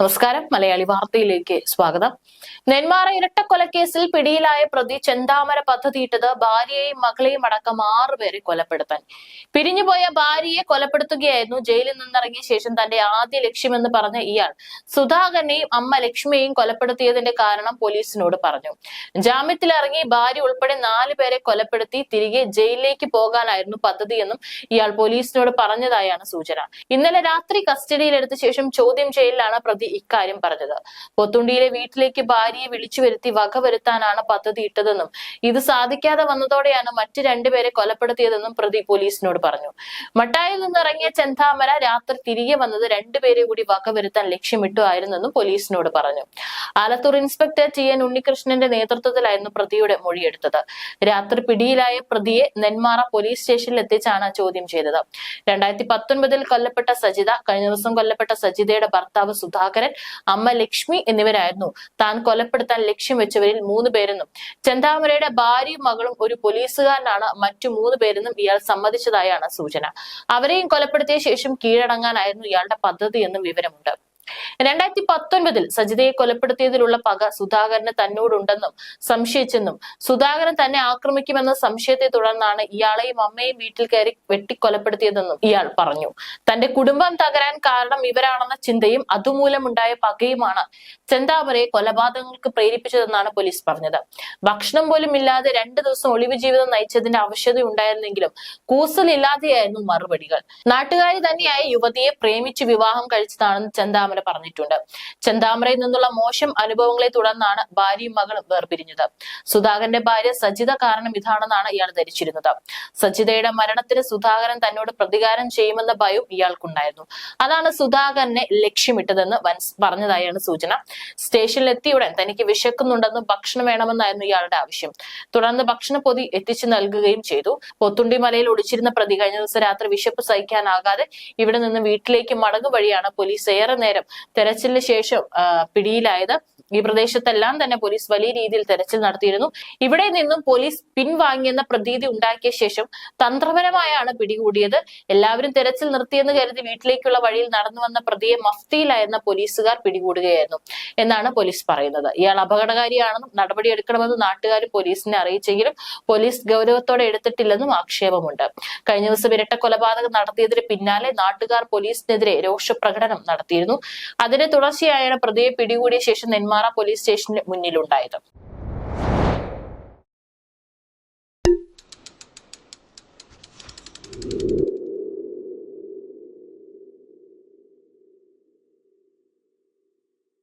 നമസ്കാരം. മലയാളി വാർത്തയിലേക്ക് സ്വാഗതം. നെന്മാറ ഇരട്ടക്കൊലക്കേസിൽ പിടിയിലായ പ്രതി ചെന്താമര പദ്ധതിയിട്ടത് ഭാര്യയെയും മകളെയും അടക്കം 6 പേരെ കൊലപ്പെടുത്താൻ. പിരിഞ്ഞുപോയ ഭാര്യയെ കൊലപ്പെടുത്തുകയായിരുന്നു ജയിലിൽ നിന്നിറങ്ങിയ ശേഷം തന്റെ ആദ്യ ലക്ഷ്യമെന്ന് പറഞ്ഞ ഇയാൾ സുധാകരനെയും അമ്മ ലക്ഷ്മിയെയും കൊലപ്പെടുത്തിയതിന്റെ കാരണം പോലീസിനോട് പറഞ്ഞു. ജാമ്യത്തിലിറങ്ങി ഭാര്യ ഉൾപ്പെടെ 4 പേരെ കൊലപ്പെടുത്തി തിരികെ ജയിലിലേക്ക് പോകാനായിരുന്നു പദ്ധതിയെന്നും ഇയാൾ പോലീസിനോട് പറഞ്ഞതായാണ് സൂചന. ഇന്നലെ രാത്രി കസ്റ്റഡിയിലെടുത്ത ശേഷം ചോദ്യം ചെയ്യലിലാണ് പ്രതി ഇക്കാര്യം പറഞ്ഞത്. പോത്തുണ്ടിയിലെ വീട്ടിലേക്ക് ഭാര്യയെ വിളിച്ചു വരുത്തി വകവരുത്താനാണ് പദ്ധതി ഇട്ടതെന്നും ഇത് സാധിക്കാതെ വന്നതോടെയാണ് മറ്റ് 2 പേരെ കൊലപ്പെടുത്തിയതെന്നും പ്രതി പോലീസിനോട് പറഞ്ഞു. മട്ടായിൽ നിന്നിറങ്ങിയ ചെന്താമര രാത്രി തിരികെ വന്നത് 2 പേരെ കൂടി വകവരുത്താൻ ലക്ഷ്യമിട്ടു ആയിരുന്നെന്നും പോലീസിനോട് പറഞ്ഞു. ആലത്തൂർ ഇൻസ്പെക്ടർ TN ഉണ്ണികൃഷ്ണന്റെ നേതൃത്വത്തിലായിരുന്നു പ്രതിയുടെ മൊഴിയെടുത്തത്. രാത്രി പിടിയിലായ പ്രതിയെ നെന്മാറ പോലീസ് സ്റ്റേഷനിൽ എത്തിച്ചാണ് ചോദ്യം ചെയ്തത്. 2019 കൊല്ലപ്പെട്ട സജിത, കഴിഞ്ഞ ദിവസം കൊല്ലപ്പെട്ട സജിതയുടെ ഭർത്താവ് സുധാകരൻ, അമ്മ ലക്ഷ്മി എന്നിവരായിരുന്നു താൻ കൊലപ്പെടുത്താൻ ലക്ഷ്യം വെച്ചവരിൽ 3 പേരെന്നും ചെന്താമരയുടെ ഭാര്യയും മകളും ഒരു പോലീസുകാരനാണ് മറ്റു 3 പേരെന്നും ഇയാൾ സമ്മതിച്ചതായാണ് സൂചന. അവരെയും കൊലപ്പെടുത്തിയ ശേഷം കീഴടങ്ങാനായിരുന്നു ഇയാളുടെ പദ്ധതി എന്നും വിവരമുണ്ട്. 2019 സജിതയെ കൊലപ്പെടുത്തിയതിലുള്ള പക സുധാകരന് തന്നോടുണ്ടെന്നും സംശയിച്ചെന്നും സുധാകരൻ തന്നെ ആക്രമിക്കുമെന്ന സംശയത്തെ തുടർന്നാണ് ഇയാളെയും അമ്മയും വീട്ടിൽ കയറി വെട്ടിക്കൊലപ്പെടുത്തിയതെന്നും ഇയാൾ പറഞ്ഞു. തന്റെ കുടുംബം തകരാൻ കാരണം ഇവരാണെന്ന ചിന്തയും അതുമൂലമുണ്ടായ പകയുമാണ് ചെന്താമരയെ കൊലപാതകങ്ങൾക്ക് പ്രേരിപ്പിച്ചതെന്നാണ് പോലീസ് പറഞ്ഞത്. ഭക്ഷണം പോലും ഇല്ലാതെ 2 ദിവസം ഒളിവ് ജീവിതം നയിച്ചതിന്റെ ആവശ്യതയുണ്ടായിരുന്നെങ്കിലും കൂസലില്ലാതെയായിരുന്നു മറുപടികൾ. നാട്ടുകാരി തന്നെയായ യുവതിയെ പ്രേമിച്ച് വിവാഹം കഴിച്ചതാണെന്ന് ചെന്താമര പറഞ്ഞിട്ടുണ്ട്. ചെന്താമരയിൽ നിന്നുള്ള മോശം അനുഭവങ്ങളെ തുടർന്നാണ് ഭാര്യയും മകളും വേർപിരിഞ്ഞത്. സുധാകരന്റെ ഭാര്യ സജിത കാരണം ഇതാണെന്നാണ് ഇയാൾ ധരിച്ചിരുന്നത്. സജിതയുടെ മരണത്തിന് സുധാകരൻ തന്നോട് പ്രതികാരം ചെയ്യുമെന്ന ഭയം ഇയാൾക്കുണ്ടായിരുന്നു. അതാണ് സുധാകരനെ ലക്ഷ്യമിട്ടതെന്ന് പറഞ്ഞതായാണ് സൂചന. സ്റ്റേഷനിൽ എത്തിയുടൻ തനിക്ക് വിശക്കുന്നുണ്ടെന്നും ഭക്ഷണം വേണമെന്നായിരുന്നു ഇയാളുടെ ആവശ്യം. തുടർന്ന് ഭക്ഷണ പൊതി എത്തിച്ചു നൽകുകയും ചെയ്തു. പോത്തുണ്ടി മലയിൽ ഒളിച്ചിരുന്ന പ്രതി കഴിഞ്ഞ ദിവസം രാത്രി വിശപ്പ് സഹിക്കാനാകാതെ ഇവിടെ നിന്ന് വീട്ടിലേക്ക് മടങ്ങും വഴിയാണ് പോലീസ് ഏറെ നേരം തെരച്ചിലിന് ശേഷം പിടിയിലായത്. ഈ പ്രദേശത്തെല്ലാം തന്നെ പോലീസ് വലിയ രീതിയിൽ തെരച്ചിൽ നടത്തിയിരുന്നു. ഇവിടെ നിന്നും പോലീസ് പിൻവാങ്ങിയെന്ന പ്രതീതി ഉണ്ടാക്കിയ ശേഷം തന്ത്രപരമായാണ് പിടികൂടിയത്. എല്ലാവരും തെരച്ചിൽ നിർത്തിയെന്ന് കരുതി വീട്ടിലേക്കുള്ള വഴിയിൽ നടന്നു വന്ന പ്രതിയെ മഫ്തിയിലായിരുന്ന പോലീസുകാർ പിടികൂടുകയായിരുന്നു എന്നാണ് പോലീസ് പറയുന്നത്. ഇയാൾ അപകടകാരിയാണെന്നും നടപടിയെടുക്കണമെന്ന് നാട്ടുകാർ പോലീസിനെ അറിയിച്ചെങ്കിലും പോലീസ് ഗൗരവത്തോടെ എടുത്തിട്ടില്ലെന്നും ആക്ഷേപമുണ്ട്. കഴിഞ്ഞ ദിവസം ഇരട്ട കൊലപാതകം നടത്തിയതിന് പിന്നാലെ നാട്ടുകാർ പോലീസിനെതിരെ രോഷപ്രകടനം നടത്തിയിരുന്നു. അതിന്റെ തുടർച്ചയായാണ് പ്രതിയെ പിടികൂടിയ ശേഷം നെന്മാറ പോലീസ് സ്റ്റേഷന് മുന്നിലുണ്ടായത്.